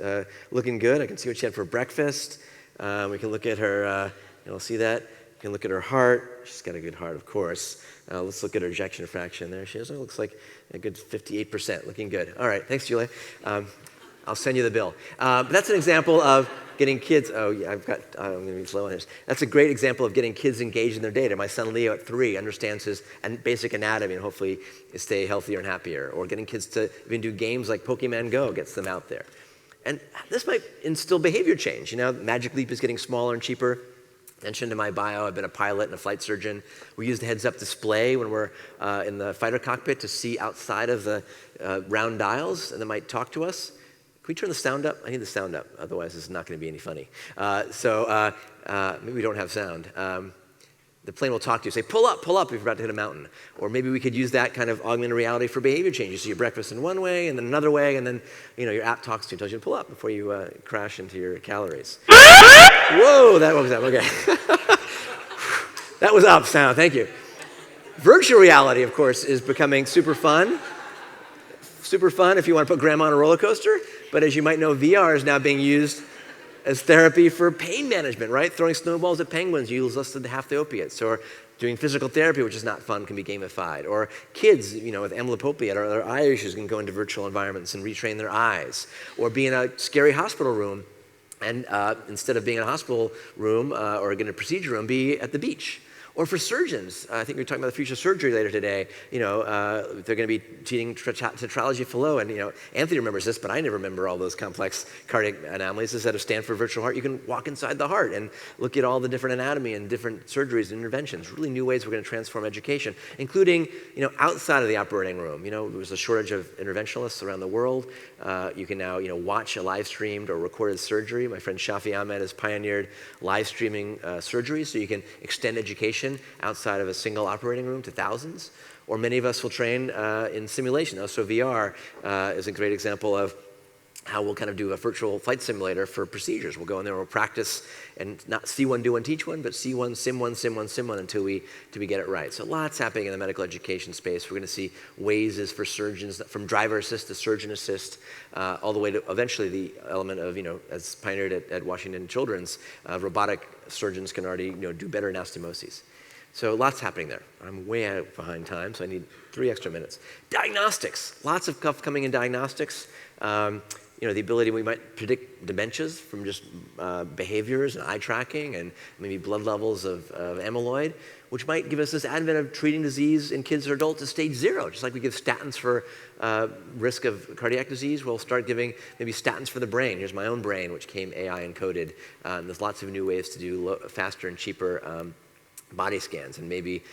B: looking good. I can see what she had for breakfast. We can look at her, you'll see that. You can look at her heart. She's got a good heart, of course. Let's look at her ejection fraction there. She has, it looks like a good 58%, looking good. All right, thanks, Julia. I'll send you the bill. But that's an example of getting kids, oh yeah, I'm going to be slow on this. That's a great example of getting kids engaged in their data. My son Leo at 3 understands his basic anatomy and hopefully stay healthier and happier. Or getting kids to even do games like Pokemon Go gets them out there. And this might instill behavior change. Magic Leap is getting smaller and cheaper. Mentioned in my bio, I've been a pilot and a flight surgeon. We use the heads-up display when we're in the fighter cockpit to see outside of the round dials, and they might talk to us. Can we turn the sound up? I need the sound up, otherwise this is not going to be any funny. Maybe we don't have sound. The plane will talk to you, say, pull up if you're about to hit a mountain. Or maybe we could use that kind of augmented reality for behavior change. You see your breakfast in one way, and then another way, and then your app talks to you and tells you to pull up before you crash into your calories. Whoa, that was up, okay. That was up sound, thank you. Virtual reality, of course, is becoming super fun. Super fun if you want to put grandma on a roller coaster. But as you might know, VR is now being used as therapy for pain management, right? Throwing snowballs at penguins, you use less than half the opiates. Or doing physical therapy, which is not fun, can be gamified. Or kids, with amblyopia or their eye issues can go into virtual environments and retrain their eyes. Or be in a scary hospital room and instead of being in a hospital room or in a procedure room, be at the beach. Or for surgeons, I think we're talking about the future of surgery later today. They're going to be teaching tetralogy flow, and Anthony remembers this, but I never remember all those complex cardiac anomalies. Instead of Stanford Virtual Heart, you can walk inside the heart and look at all the different anatomy and different surgeries and interventions. Really new ways we're going to transform education, including outside of the operating room. There was a shortage of interventionalists around the world. You can now watch a live streamed or recorded surgery. My friend Shafi Ahmed has pioneered live streaming surgery, so you can extend education outside of a single operating room to thousands. Or many of us will train in simulation. So VR is a great example of how we'll kind of do a virtual flight simulator for procedures. We'll go in there and we'll practice and not see one, do one, teach one, but see one, sim one, sim one, sim one until we get it right. So lots happening in the medical education space. We're going to see ways for surgeons, from driver assist to surgeon assist, all the way to eventually the element of, as pioneered at Washington Children's, robotic surgeons can already do better anastomoses. So lots happening there. I'm way behind time, so I need 3 extra minutes. Diagnostics. Lots of stuff coming in diagnostics. The ability we might predict dementias from just behaviors and eye tracking and maybe blood levels of amyloid, which might give us this advent of treating disease in kids or adults at stage 0. Just like we give statins for risk of cardiac disease, we'll start giving maybe statins for the brain. Here's my own brain, which came AI encoded. There's lots of new ways to do faster and cheaper body scans, and maybe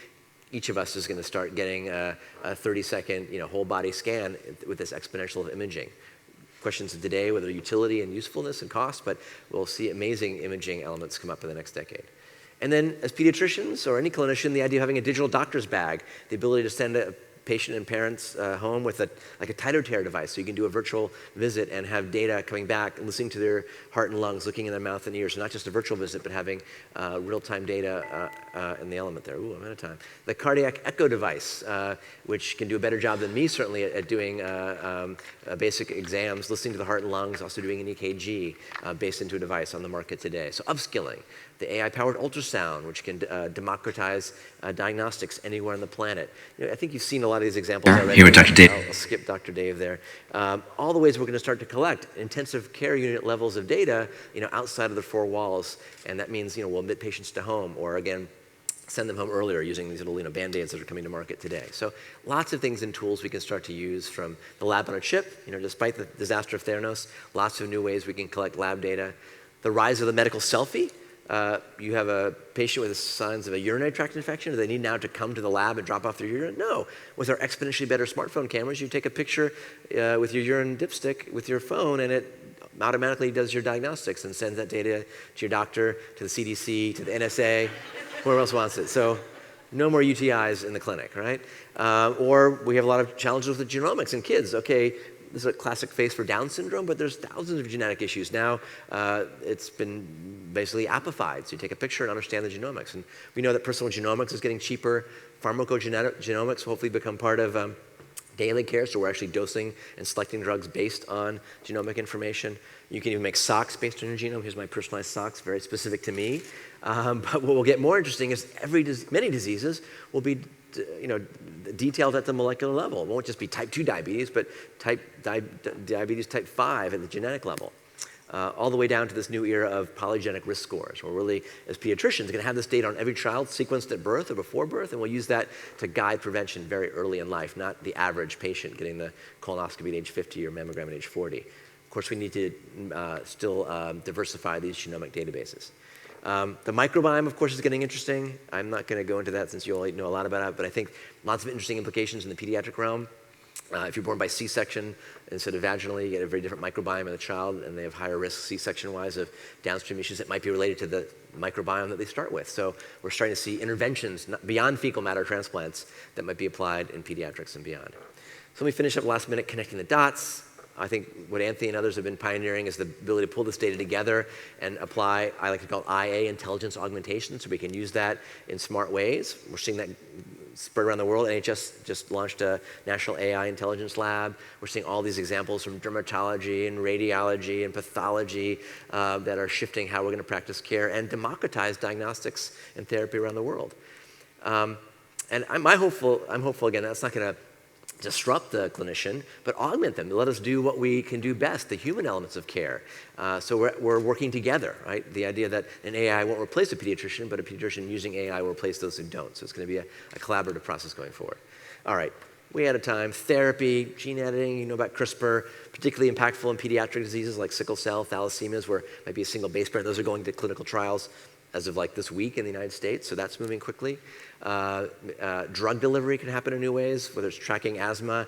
B: each of us is going to start getting a 30-second whole body scan with this exponential of imaging. Questions of today, whether utility and usefulness and cost, but we'll see amazing imaging elements come up in the next decade. And then as pediatricians or any clinician, the idea of having a digital doctor's bag, the ability to send a patient and parents home with a titer device, so you can do a virtual visit and have data coming back, listening to their heart and lungs, looking in their mouth and ears. So not just a virtual visit, but having real-time data in the element there. Ooh, I'm out of time. The cardiac echo device, which can do a better job than me, certainly, at doing basic exams, listening to the heart and lungs, also doing an EKG based into a device on the market today. So upskilling. The AI-powered ultrasound, which can democratize diagnostics anywhere on the planet. I think you've seen a lot of these examples already.
C: Here with Dr. Dave.
B: I'll skip Dr. Dave there. All the ways we're going to start to collect intensive care unit levels of data, outside of the 4 walls, and that means, we'll admit patients to home, or again, send them home earlier using these little, Band-Aids that are coming to market today. So lots of things and tools we can start to use from the lab on a chip. Despite the disaster of Theranos, lots of new ways we can collect lab data. The rise of the medical selfie. You have a patient with signs of a urinary tract infection. Do they need now to come to the lab and drop off their urine? No. With our exponentially better smartphone cameras, you take a picture with your urine dipstick with your phone, and it automatically does your diagnostics and sends that data to your doctor, to the CDC, to the NSA, whoever else wants it. So no more UTIs in the clinic, right? Or we have a lot of challenges with the genomics in kids. Okay, this is a classic face for Down syndrome, but there's thousands of genetic issues. Now it's been basically appified, so you take a picture and understand the genomics. And we know that personal genomics is getting cheaper. Pharmacogenomics will hopefully become part of daily care, so we're actually dosing and selecting drugs based on genomic information. You can even make socks based on your genome. Here's my personalized socks, very specific to me. But what will get more interesting is many diseases will be detailed at the molecular level. It won't just be type 2 diabetes, but diabetes type 5 at the genetic level. all the way down to this new era of polygenic risk scores. We're really, as pediatricians, going to have this data on every child sequenced at birth or before birth, and we'll use that to guide prevention very early in life, not the average patient getting the colonoscopy at age 50 or mammogram at age 40. Of course, we need to still diversify these genomic databases. The microbiome, of course, is getting interesting. I'm not going to go into that since you all know a lot about it, but I think lots of interesting implications in the pediatric realm. If you're born by C-section instead of vaginally, you get a very different microbiome in the child, and they have higher risk C-section-wise of downstream issues that might be related to the microbiome that they start with. So we're starting to see interventions beyond fecal matter transplants that might be applied in pediatrics and beyond. So let me finish up last minute connecting the dots. I think what Anthony and others have been pioneering is the ability to pull this data together and apply, I like to call it IA, intelligence augmentation, so we can use that in smart ways. We're seeing that spread around the world. NHS just launched a national AI intelligence lab. We're seeing all these examples from dermatology and radiology and pathology that are shifting how we're going to practice care and democratize diagnostics and therapy around the world. And I'm hopeful again, that's not going to disrupt the clinician, but augment them to let us do what we can do best, the human elements of care. So we're working together, right? The idea that an AI won't replace a pediatrician, but a pediatrician using AI will replace those who don't. So it's going to be a collaborative process going forward. All right, way out of time. Therapy, gene editing, you know about CRISPR, particularly impactful in pediatric diseases like sickle cell, thalassemias, where it might be a single base pair. Those are going to clinical trials as of like this week in the United States, so that's moving quickly. Drug delivery can happen in new ways, whether it's tracking asthma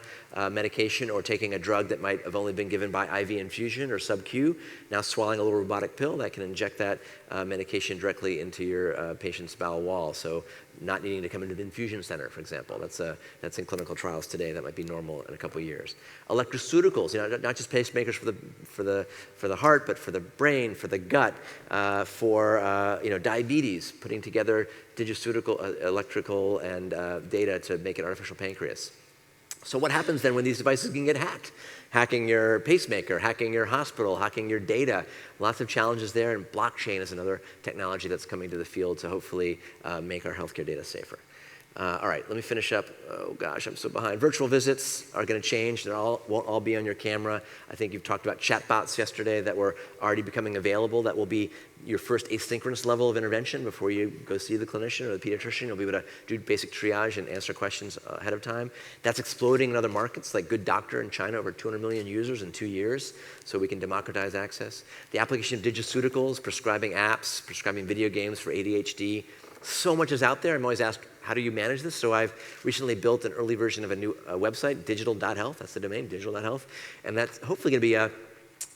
B: medication or taking a drug that might have only been given by IV infusion or sub-Q, now swallowing a little robotic pill that can inject that medication directly into your patient's bowel wall, so not needing to come into the infusion center, for example. That's in clinical trials today. That might be normal in a couple of years. Electroceuticals, not just pacemakers for the heart, but for the brain, for the gut, for diabetes, putting together digiceutical, electrical, and data to make an artificial pancreas. So what happens then when these devices can get hacked? Hacking your pacemaker, hacking your hospital, hacking your data. Lots of challenges there, and blockchain is another technology that's coming to the field to hopefully make our healthcare data safer. All right, let me finish up. Oh gosh, I'm so behind. Virtual visits are going to change. They won't all be on your camera. I think you've talked about chatbots yesterday that were already becoming available. That will be your first asynchronous level of intervention before you go see the clinician or the pediatrician. You'll be able to do basic triage and answer questions ahead of time. That's exploding in other markets, like Good Doctor in China, over 200 million users in 2 years, so we can democratize access. The application of digiceuticals, prescribing apps, prescribing video games for ADHD. So much is out there. I'm always asked, how do you manage this? So I've recently built an early version of a new website, digital.health. That's the domain, digital.health. And that's hopefully going to be a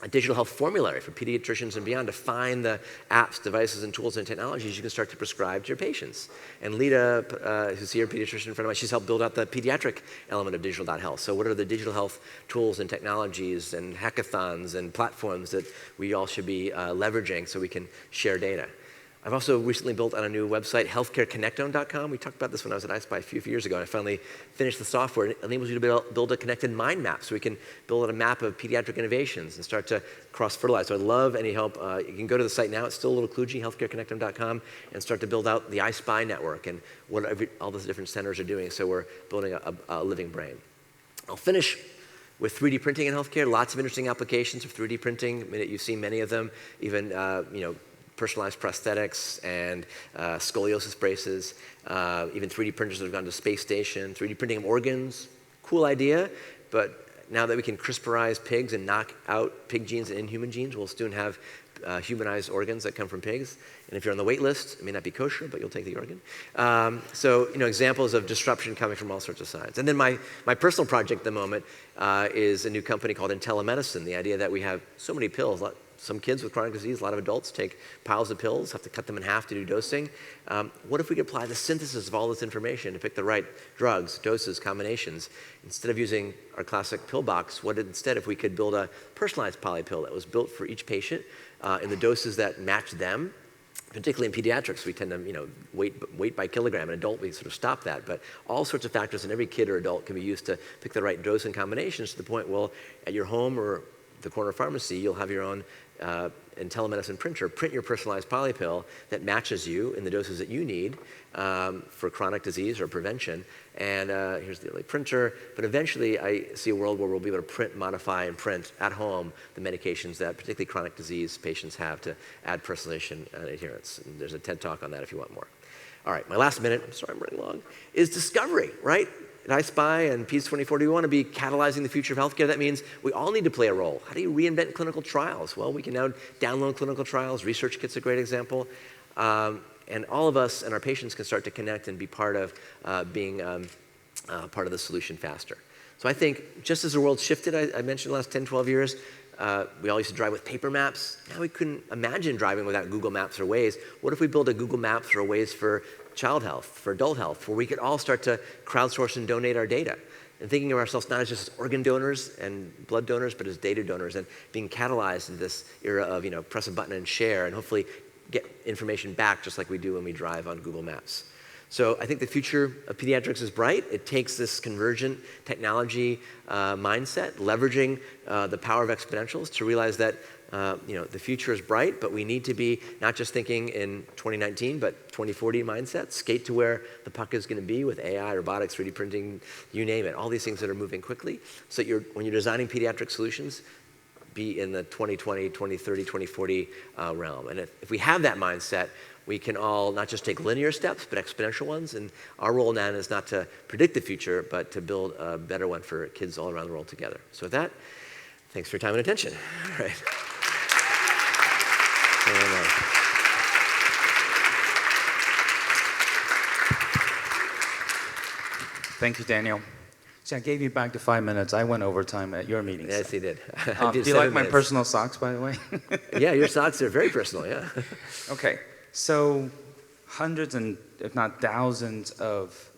B: digital health formulary for pediatricians and beyond to find the apps, devices, and tools and technologies you can start to prescribe to your patients. And Lita, who's here, a pediatrician friend of mine, she's helped build out the pediatric element of digital.health. So what are the digital health tools and technologies and hackathons and platforms that we all should be leveraging so we can share data? I've also recently built on a new website, healthcareconnectome.com. We talked about this when I was at iSpy a few years ago, and I finally finished the software. It enables you to build a connected mind map, so we can build a map of pediatric innovations and start to cross-fertilize. So I'd love any help. You can go to the site now. It's still a little kludgy, healthcareconnectome.com, and start to build out the iSpy network and what all those different centers are doing. So we're building a living brain. I'll finish with 3D printing in healthcare. Lots of interesting applications of 3D printing. I mean, you've seen many of them, even personalized prosthetics and scoliosis braces, even 3D printers that have gone to space station, 3D printing of organs, cool idea, but now that we can CRISPRize pigs and knock out pig genes and inhuman genes, we'll soon have humanized organs that come from pigs. And if you're on the wait list, it may not be kosher, but you'll take the organ. So examples of disruption coming from all sorts of sides. And then my personal project at the moment is a new company called IntelliMedicine, the idea that we have so many pills. Some kids with chronic disease, a lot of adults take piles of pills, have to cut them in half to do dosing. What if we could apply the synthesis of all this information to pick the right drugs, doses, combinations? Instead of using our classic pill box, what instead if we could build a personalized poly pill that was built for each patient in the doses that match them? Particularly in pediatrics, we tend to, weight by kilogram. In adult, we sort of stop that. But all sorts of factors in every kid or adult can be used to pick the right dose and combinations to the point, well, at your home or the corner pharmacy, you'll have your own and telemedicine printer print your personalized polypill that matches you in the doses that you need for chronic disease or prevention. And here's the early printer. But eventually, I see a world where we'll be able to print, modify, and print at home the medications that particularly chronic disease patients have to add personalization and adherence. And there's a TED Talk on that if you want more. All right, my last minute, I'm sorry I'm running long, is discovery, right? At iSpy and Peace 24, do we want to be catalyzing the future of healthcare? That means we all need to play a role. How do you reinvent clinical trials? Well, we can now download clinical trials. Research Kit's a great example. And all of us and our patients can start to connect and be part of being part of the solution faster. So I think just as the world shifted, I mentioned the last 10, 12 years, we all used to drive with paper maps. Now we couldn't imagine driving without Google Maps or Waze. What if we build a Google Maps or a Waze for child health, for adult health, where we could all start to crowdsource and donate our data? And thinking of ourselves not as just organ donors and blood donors, but as data donors, and being catalyzed in this era of, press a button and share, and hopefully get information back just like we do when we drive on Google Maps. So I think the future of pediatrics is bright. It takes this convergent technology mindset, leveraging the power of exponentials to realize that the future is bright, but we need to be not just thinking in 2019, but 2040 mindset, skate to where the puck is going to be with AI, robotics, 3D printing, you name it, all these things that are moving quickly. So when you're designing pediatric solutions, be in the 2020, 2030, 2040 realm. And if we have that mindset, we can all not just take linear steps, but exponential ones. And our role now is not to predict the future, but to build a better one for kids all around the world together. So with that, thanks for your time and attention. All right.
C: Thank you, Daniel. See, I gave you back the 5 minutes. I went overtime at your meeting.
B: Yes, you did.
C: Do you like my personal socks, by the way?
B: Yeah, your socks are very personal, yeah.
C: Okay, so hundreds and if not thousands of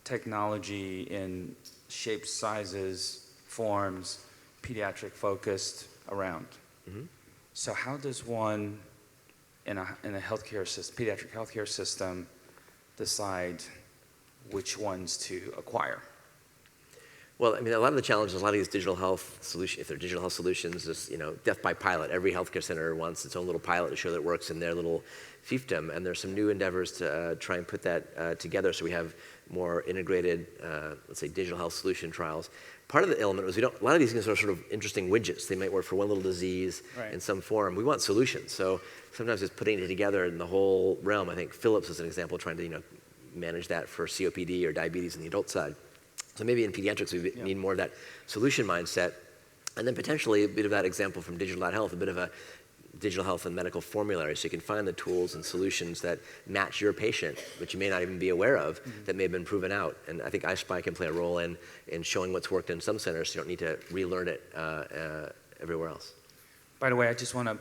C: technology in shapes, sizes, forms, pediatric focused around. Mm-hmm. So how does one in a healthcare system, pediatric healthcare system, decide which ones to acquire?
B: Well, I mean, a lot of the challenges, a lot of these digital health solutions, if they're digital health solutions, is, death by pilot. Every healthcare center wants its own little pilot to show that it works in their little fiefdom. And there's some new endeavors to try and put that together so we have more integrated, let's say, digital health solution trials. Part of the element was a lot of these things are sort of interesting widgets. They might work for one little disease in some form. We want solutions. So sometimes it's putting it together in the whole realm. I think Philips is an example trying to, manage that for COPD or diabetes on the adult side. So maybe in pediatrics, we need more of that solution mindset. And then potentially a bit of that example from digital health, a bit of a digital health and medical formulary. So you can find the tools and solutions that match your patient, which you may not even be aware of, that may have been proven out. And I think iSpy can play a role in showing what's worked in some centers, so you don't need to relearn it everywhere else.
C: By the way, I just want to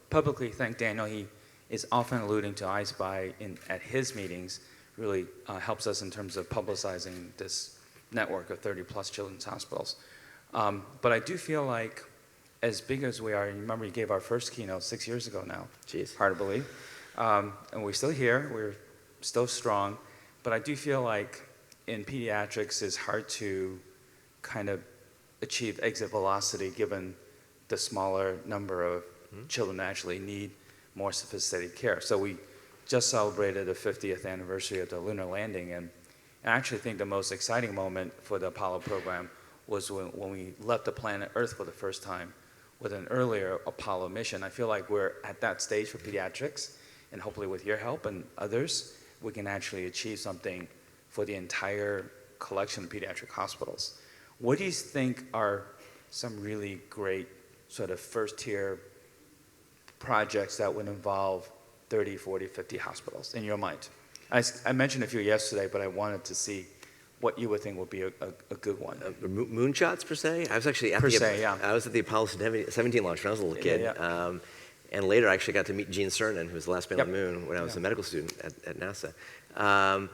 C: publicly thank Daniel. He is often alluding to iSpy at his meetings, really helps us in terms of publicizing this network of 30-plus children's hospitals. But I do feel like, as big as we are, and remember you gave our first keynote 6 years ago now.
B: Jeez.
C: Hard to believe. And we're still here, we're still strong, but I do feel like in pediatrics it's hard to kind of achieve exit velocity given the smaller number of children that actually need more sophisticated care. So we just celebrated the 50th anniversary of the lunar landing, and I actually think the most exciting moment for the Apollo program was when we left the planet Earth for the first time with an earlier Apollo mission. I feel like we're at that stage for pediatrics, and hopefully with your help and others, we can actually achieve something for the entire collection of pediatric hospitals. What do you think are some really great sort of first-tier projects that would involve 30, 40, 50 hospitals in your mind? I mentioned a few yesterday, but I wanted to see what you would think would be a good one.
B: Moonshots, per se? I was actually at I was at the Apollo 17 launch when I was a little kid. And later I actually got to meet Gene Cernan, who was the last man on the moon when I was a medical student at NASA. I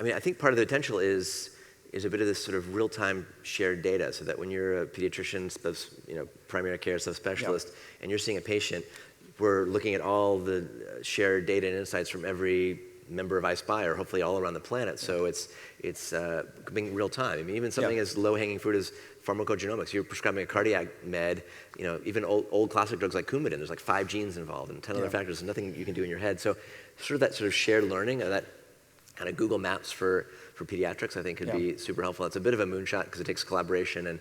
B: mean, I think part of the potential is a bit of this sort of real-time shared data, so that when you're a pediatrician, primary care subspecialist, and you're seeing a patient, we're looking at all the shared data and insights from every member of iSpy, or hopefully all around the planet. So it's being real time. I mean, even something as low-hanging fruit as pharmacogenomics. You're prescribing a cardiac med, even old classic drugs like Coumadin, there's like 5 genes involved and 10 other factors. There's nothing you can do in your head. So that sort of shared learning, that kind of Google Maps for pediatrics, I think could be super helpful. It's a bit of a moonshot because it takes collaboration and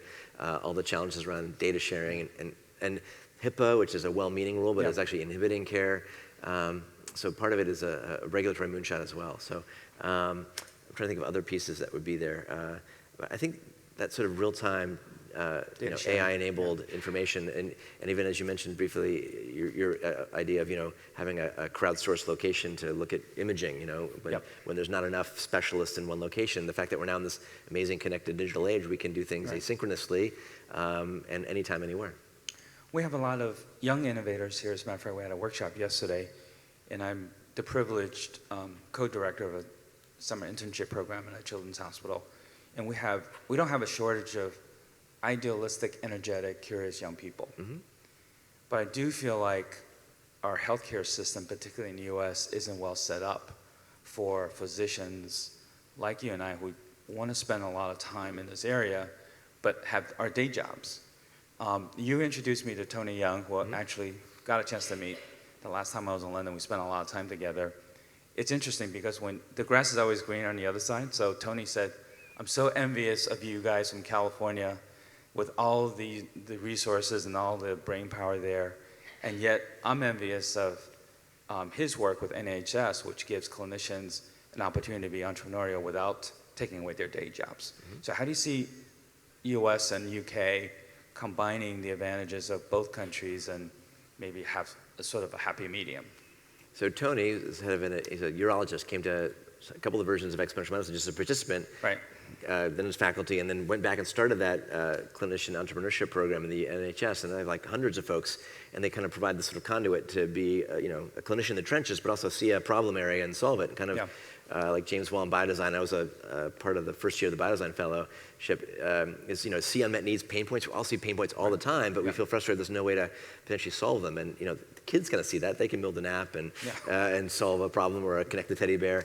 B: all the challenges around data sharing and HIPAA, which is a well-meaning rule, but is actually inhibiting care. So part of it is a regulatory moonshot as well. So I'm trying to think of other pieces that would be there. But I think that sort of real-time, AI-enabled information, and even as you mentioned briefly, your idea of having a crowdsourced location to look at imaging. When there's not enough specialists in one location, the fact that we're now in this amazing connected digital age, we can do things asynchronously and anytime, anywhere.
C: We have a lot of young innovators here. As a matter of fact, we had a workshop yesterday, and I'm the privileged co-director of a summer internship program at a children's hospital. And we don't have a shortage of idealistic, energetic, curious young people. Mm-hmm. But I do feel like our healthcare system, particularly in the US, isn't well set up for physicians like you and I who want to spend a lot of time in this area, but have our day jobs. You introduced me to Tony Young, who actually got a chance to meet. The last time I was in London, we spent a lot of time together. It's interesting because when the grass is always greener on the other side, so Tony said, I'm so envious of you guys from California with all the resources and all the brain power there, and yet I'm envious of his work with NHS, which gives clinicians an opportunity to be entrepreneurial without taking away their day jobs. Mm-hmm. So how do you see US and UK combining the advantages of both countries and maybe have a sort of a happy medium?
B: So Tony is he's a urologist, came to a couple of versions of exponential medicine just as a participant,
C: right.
B: Then was faculty, and then went back and started that clinician entrepreneurship program in the NHS, and I have like hundreds of folks, and they kind of provide this sort of conduit to be a clinician in the trenches, but also see a problem area and solve it, kind of like James Wall in biodesign. I was a part of the first year of the biodesign fellowship, is see unmet needs, pain points. We all see pain points all the time, but we feel frustrated there's no way to potentially solve them, and the kids kind of see that. They can build an app and solve a problem or connect the teddy bear.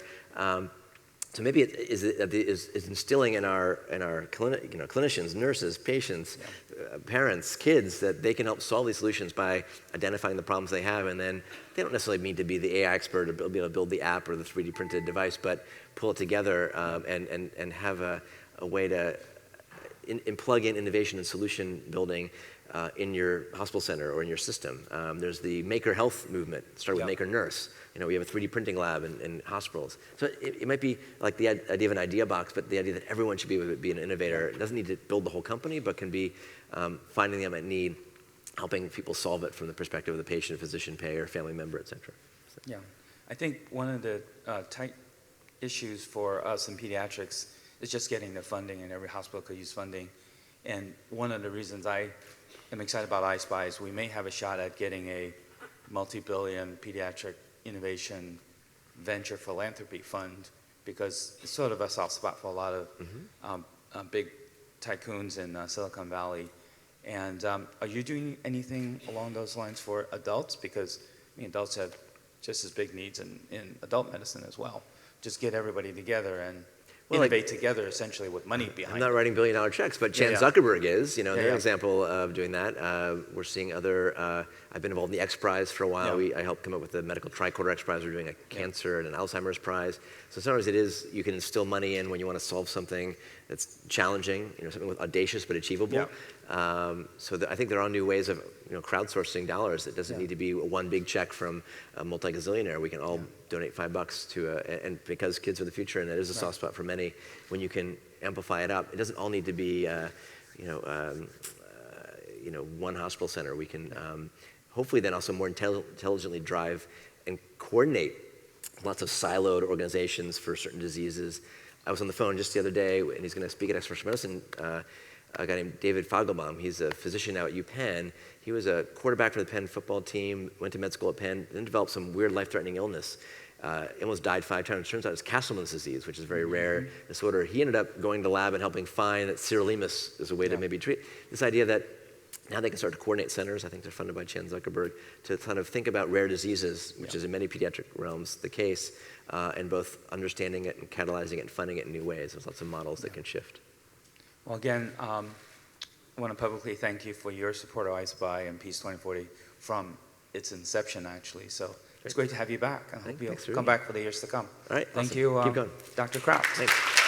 B: So maybe it is instilling in our clinicians, nurses, patients, parents, kids, that they can help solve these solutions by identifying the problems they have, and then they don't necessarily need to be the AI expert or be able to build the app or the 3D printed device, but pull it together and have a way to plug in innovation and solution building in your hospital center or in your system. There's the Maker Health movement, started with Maker Nurse. We have a 3D printing lab in hospitals. So it might be like the idea of an idea box, but the idea that everyone should be an innovator. It doesn't need to build the whole company, but can be finding the unmet need, helping people solve it from the perspective of the patient, physician, payer, family member, et cetera. So.
C: Yeah, I think one of the tight issues for us in pediatrics is just getting the funding, and every hospital could use funding. And one of the reasons I am excited about iSpy is we may have a shot at getting a multi-billion pediatric innovation venture philanthropy fund, because it's sort of a soft spot for a lot of big tycoons in Silicon Valley. And are you doing anything along those lines for adults? Because adults have just as big needs in adult medicine as well. Just get everybody together and innovate together, essentially, with money behind it.
B: I'm not writing billion-dollar checks, but Chan Zuckerberg is. They're an example of doing that. We're seeing other. I've been involved in the X Prize for a while. I helped come up with the medical tricorder X Prize. We're doing a cancer and an Alzheimer's prize. So sometimes you can instill money in when you want to solve something that's challenging, something with audacious but achievable. I think there are new ways of crowdsourcing dollars. It doesn't need to be one big check from a multi-gazillionaire. We can all donate $5 to and because kids are the future, and that is a soft spot for many. When you can amplify it up, it doesn't all need to be one hospital center. We can hopefully then also more intelligently drive and coordinate lots of siloed organizations for certain diseases. I was on the phone just the other day, and he's going to speak at Exponential Medicine. A guy named David Fogelbaum. He's a physician now at UPenn. He was a quarterback for the Penn football team, went to med school at Penn, then developed some weird life-threatening illness. Almost died 5 times. Turns out it's Castleman's disease, which is a very rare disorder. He ended up going to the lab and helping find that sirolimus is a way to maybe treat this idea that now they can start to coordinate centers. I think they're funded by Chan Zuckerberg to kind of think about rare diseases, which is in many pediatric realms the case, and both understanding it and catalyzing it and funding it in new ways. There's lots of models that can shift.
C: Well, again, want to publicly thank you for your support of iSpy and Peace 2040 from its inception, actually. So it's great to have you back. I hope you'll come back for the years to come.
B: All right.
C: Thank
B: Awesome.
C: you,
B: Keep going.
C: Dr. Kraft.
B: Thanks.